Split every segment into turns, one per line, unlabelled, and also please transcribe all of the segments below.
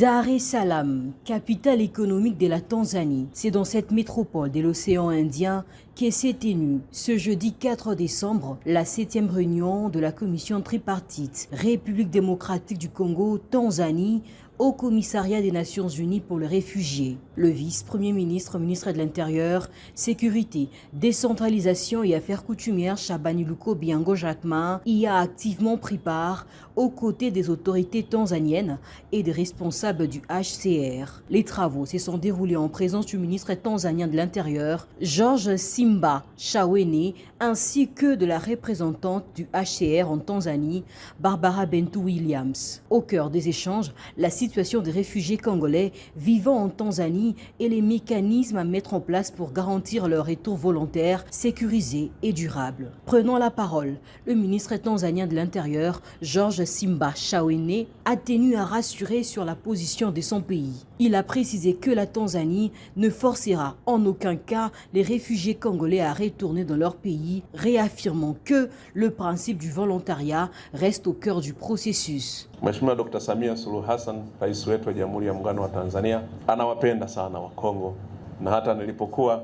Dar es Salaam, capitale économique de la Tanzanie. C'est dans cette métropole de l'océan Indien qu'est s'est tenue ce jeudi 4 décembre la 7e réunion de la commission tripartite République démocratique du Congo, Tanzanie, au commissariat des Nations Unies pour les réfugiés. Le vice-premier ministre, ministre de l'Intérieur, Sécurité, Décentralisation et Affaires coutumières Shabani Luko Biango Jacquemin y a activement pris part aux côtés des autorités tanzaniennes et des responsables du HCR. Les travaux se sont déroulés en présence du ministre tanzanien de l'Intérieur, George Simba Chawene, ainsi que de la représentante du HCR en Tanzanie, Barbara Bentu Williams. Au cœur des échanges, la situation des réfugiés congolais vivant en Tanzanie et les mécanismes à mettre en place pour garantir leur retour volontaire, sécurisé et durable. Prenant la parole, le ministre tanzanien de l'Intérieur, George Simba Chawene, a tenu à rassurer sur la position de son pays. Il a précisé que la Tanzanie ne forcera en aucun cas les réfugiés congolais à retourner dans leur pays, réaffirmant que le principe du volontariat reste au cœur du processus.
Mheshimiwa Dr. Samia Suluhu Hassan, rais wetu wa Jamhuri ya Muungano wa Tanzania, anawapenda sana Wakongo, na hata nilipokuwa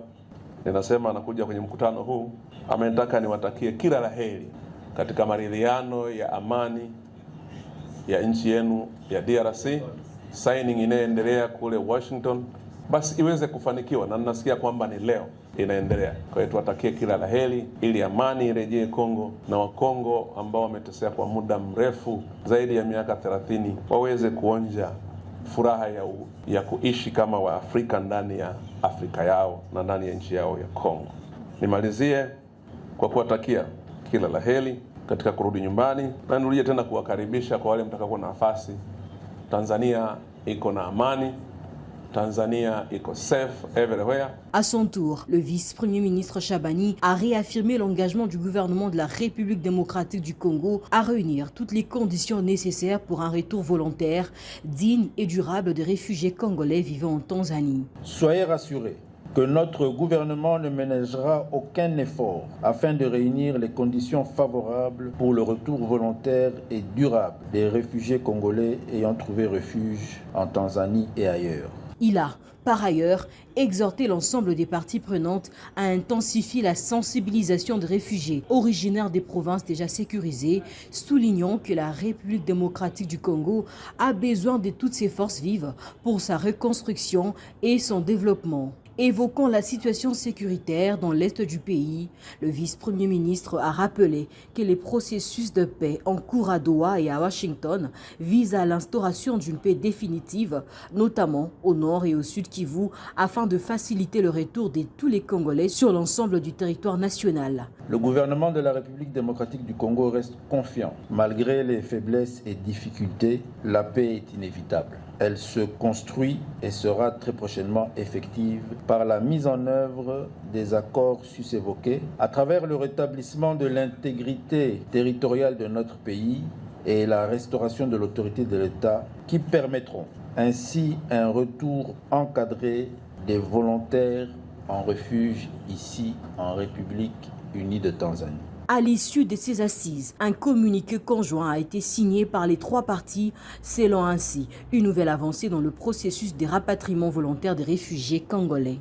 ninasema anakuja kwenye mkutano huu, amenitaka niwatakie kila laheri katika maridhiano ya amani ya nchi yenu ya DRC. Signing inaendelea kule Washington, basi iweze kufanikiwa, na ninasikia kwamba ni leo inaendelea. Kwa hiyo tuwatakie kila laheri ili amani irejee Kongo, na Wakongo ambao wameteseka kwa muda mrefu zaidi ya miaka 30 waweze kuonja furaha ya kuishi kama Waafrika ndani ya Afrika yao na ndani ya nchi yao ya Kongo. Nimalizie kwa kuwatakia kila laheri katika kurudi nyumbani, na nirudie tena kuwakaribisha kwa wale mtakapo na nafasi. Tanzania iko na amani. Tanzania est safe everywhere.
À son tour, le vice-premier ministre Shabani a réaffirmé l'engagement du gouvernement de la République démocratique du Congo à réunir toutes les conditions nécessaires pour un retour volontaire, digne et durable des réfugiés congolais vivant en Tanzanie.
Soyez rassurés que notre gouvernement ne ménagera aucun effort afin de réunir les conditions favorables pour le retour volontaire et durable des réfugiés congolais ayant trouvé refuge en Tanzanie et ailleurs.
Il a, par ailleurs, exhorté l'ensemble des parties prenantes à intensifier la sensibilisation des réfugiés originaires des provinces déjà sécurisées, soulignant que la République démocratique du Congo a besoin de toutes ses forces vives pour sa reconstruction et son développement. Évoquant la situation sécuritaire dans l'est du pays, le vice-premier ministre a rappelé que les processus de paix en cours à Doha et à Washington visent à l'instauration d'une paix définitive, notamment au nord et au sud Kivu, afin de faciliter le retour de tous les Congolais sur l'ensemble du territoire national.
Le gouvernement de la République démocratique du Congo reste confiant. Malgré les faiblesses et difficultés, la paix est inévitable. Elle se construit et sera très prochainement effective par la mise en œuvre des accords sus-évoqués à travers le rétablissement de l'intégrité territoriale de notre pays et la restauration de l'autorité de l'État qui permettront ainsi un retour encadré des volontaires en refuge ici en République unie de Tanzanie.
À l'issue de ces assises, un communiqué conjoint a été signé par les trois parties, scellant ainsi une nouvelle avancée dans le processus de rapatriement volontaire des réfugiés congolais.